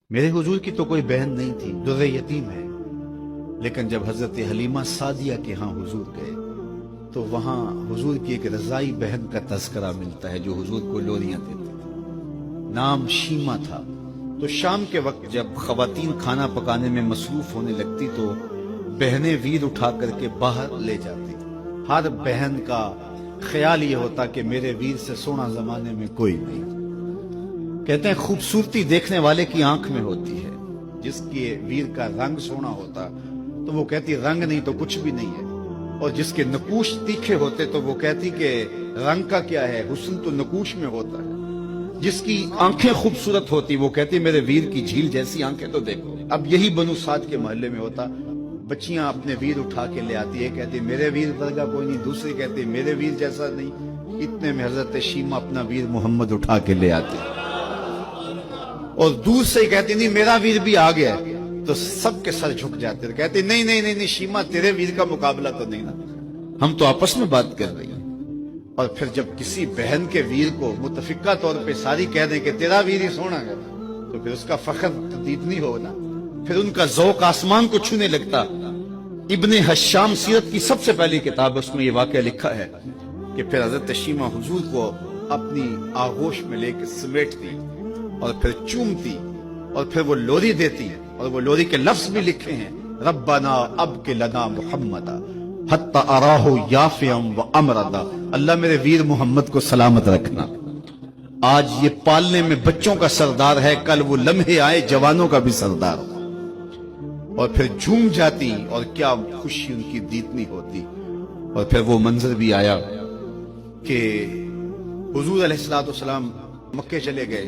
मेरे हुजूर की तो कोई बहन नहीं थी, दुर्रे यतीम है। लेकिन जब हजरत हलीमा सादिया के यहाँ हुजूर गए तो वहाँ हुजूर की एक रजाई बहन का तस्करा मिलता है जो हुजूर को लोरियां देती थी। नाम शीमा था। तो शाम के वक्त जब खवातीन खाना पकाने में मसरूफ होने लगती तो बहनें वीर उठा करके बाहर ले जाती। हर बहन का ख्याल ये होता कि मेरे वीर से सोना जमाने में कोई नहीं। कहते हैं खूबसूरती देखने वाले की आंख में होती है। जिसके वीर का रंग सोना होता तो वो कहती रंग नहीं तो कुछ भी नहीं है, और जिसके नकूश तीखे होते तो वो कहती कि रंग का क्या है, हुस्न तो नकूश में होता है। जिसकी आंखें खूबसूरत होती वो कहती मेरे वीर की झील जैसी आंखें तो देखो। अब यही बनु साद के मोहल्ले में होता। बच्चियां अपने वीर उठा के ले आती है, कहती मेरे वीर वर्गा कोई नहीं, दूसरी कहती मेरे वीर जैसा नहीं। इतने में हजरत शीमा अपना वीर मोहम्मद उठा के ले आती और दूर से ही कहती नहीं मेरा वीर भी आ गया है। तो सबके सर झुक जाते, कहते नहीं नहीं नहीं नहीं शीमा तेरे वीर का मुकाबला तो नहीं ना, हम तो आपस में बात कर रही हैं। और फिर जब किसी बहन के वीर को मुतफिका तौर पे सारी कह दें कि तेरा वीर ही सोना है तो फिर उसका फख्र तदीद नहीं होगा। फिर उनका ज़ौक़ आसमान को छूने लगता। इब्ने हश्शाम सीरत की सबसे पहली किताब, उसमें ये वाक़या लिखा है कि फिर हजरत शीमा हुजूर को अपनी आगोश में लेकर समेटती और फिर चूमती और फिर वो लोरी देती और वो लोरी के लफ्ज भी लिखे हैं, रब्बना अब के लना मुहम्मदा हत्ता अराहु याफियम व अमरदा। अल्लाह मेरे वीर मोहम्मद को सलामत रखना। आज ये पालने में बच्चों का सरदार है, कल वो लम्हे आए जवानों का भी सरदार हो। और फिर झूम जाती और क्या खुशी उनकी दीदनी होती। और फिर वो मंजर भी आया कि हुजूर अलैहिस्सलाम मक्के चले गए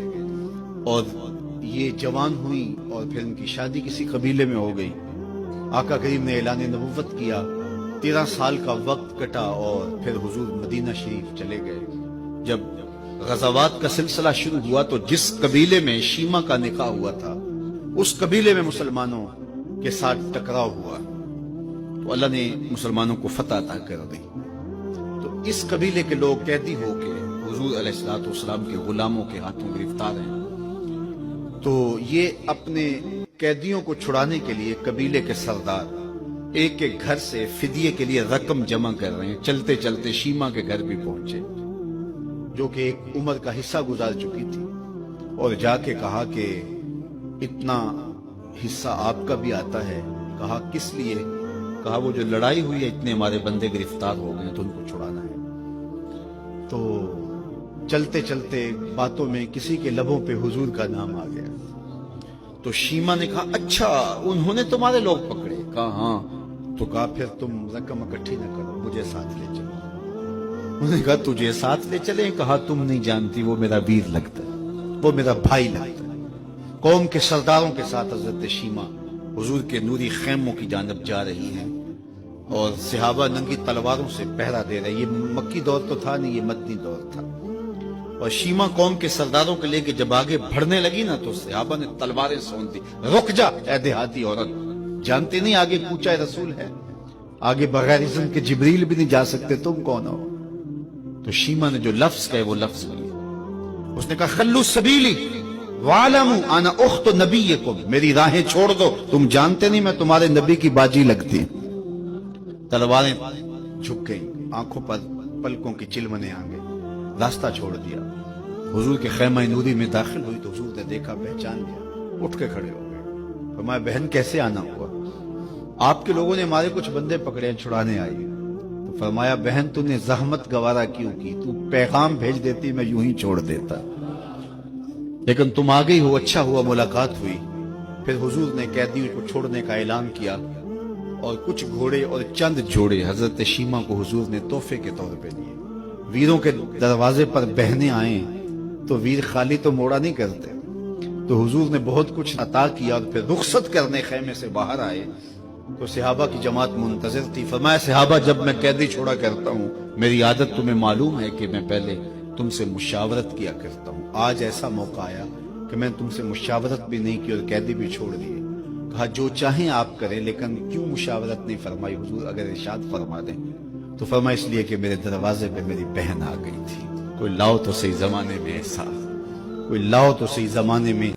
और ये जवान हुई और फिर उनकी शादी किसी कबीले में हो गई। आका करीम ने ऐलान नबुव्वत किया, 13 साल का वक्त कटा और फिर हुजूर मदीना शरीफ चले गए। जब गज़ावात का सिलसिला शुरू हुआ तो जिस कबीले में शीमा का निकाह हुआ था उस कबीले में मुसलमानों के साथ टकराव हुआ तो अल्लाह ने मुसलमानों को फतह अता कर दी। तो इस कबीले के लोग कैदी होके हुजूर अलैहिस्सलाम के गुलामों के हाथों गिरफ्तार हैं। तो ये अपने कैदियों को छुड़ाने के लिए कबीले के सरदार एक एक घर से फिदिये के लिए रकम जमा कर रहे हैं। चलते चलते शीमा के घर भी पहुंचे जो कि एक उम्र का हिस्सा गुजार चुकी थी और जाके कहा कि इतना हिस्सा आपका भी आता है। कहा किस लिए? कहा वो जो लड़ाई हुई है इतने हमारे बंदे गिरफ्तार हो गए तो उनको छुड़ाना है। तो चलते चलते बातों में किसी के लबों पे हुजूर का नाम आ गया। तो शीमा ने कहा अच्छा उन्होंने तुम्हारे लोग पकड़े? कहा हाँ। तो कहा फिर तुम रकम इकट्ठी न करो, मुझे साथ ले चलो। उन्होंने कहा तुझे साथ ले चले? कहा तुम नहीं जानती वो मेरा वीर लगता है, वो मेरा भाई लगता है। कौम के सरदारों के साथ हजरत शीमा हुजूर के नूरी खैमों की जानब जा रही हैं और सहाबा नंगी तलवारों से पहरा दे रहे। ये मक्की दौर तो था नहीं, ये मदनी दौर था। और शीमा कौम के सरदारों के लेके जब आगे बढ़ने लगी ना तो सहाबा ने तलवारें सोच दी, रुक जा ऐ देहाती औरत, जानते नहीं आगे कूचा रसूल है, आगे बगैर इज़्न के जिब्रील भी नहीं जा सकते, तुम कौन हो? तो शीमा ने जो लफ्ज कहे वो लफ्ज बोले। उसने कहा खल्लू सबीली वालमू आना उख्त नबीयकुम, मेरी राहें छोड़ दो, तुम जानते नहीं मैं तुम्हारे नबी की बाजी लगती। तलवारें झुक गई, आंखों पर पलकों की चिलमने आ गई, रास्ता छोड़ दिया। हुजूर के खैमा नूरी में दाखिल हुई तो हुजूर ने देखा, पहचान लिया, उठ के खड़े हो गए। फरमाया बहन कैसे आना हुआ? आपके लोगों ने हमारे कुछ बंदे पकड़े, छुड़ाने आई। तो फरमाया बहन तूने जहमत गवारा क्यों की? तू पैगाम भेज देती मैं यूं ही छोड़ देता, लेकिन तुम आ गई हो, अच्छा हुआ मुलाकात हुई। फिर हुजूर ने कैदियों को छोड़ने का ऐलान किया और कुछ घोड़े और चंद जोड़े हजरत शीमा को हुजूर ने तोहफे के तौर पे दिए। वीरों के दरवाजे पर बहनें आए तो वीर खाली तो मोड़ा नहीं करते, तो हुजूर ने बहुत कुछ अता किया और फिर रुखसत करने खैमे से बाहर आए तो सहाबा की जमात मुंतजिर थी। फरमाया सहाबा जब मैं कैदी छोड़ा करता हूँ मेरी आदत तुम्हें मालूम है कि मैं पहले तुमसे मुशावरत किया करता हूँ। आज ऐसा मौका आया कि मैं तुमसे मुशावरत भी नहीं की और कैदी भी छोड़ दिए। कहा जो चाहें आप करें, लेकिन क्यों मुशावरत नहीं फरमाई हुजूर? अगर इरशाद फरमा दें तो फरमा इसलिए कि मेरे दरवाजे पे मेरी बहन आ गई थी। कोई लाओ तो सही जमाने में ऐसा, कोई लाओ तो सही जमाने में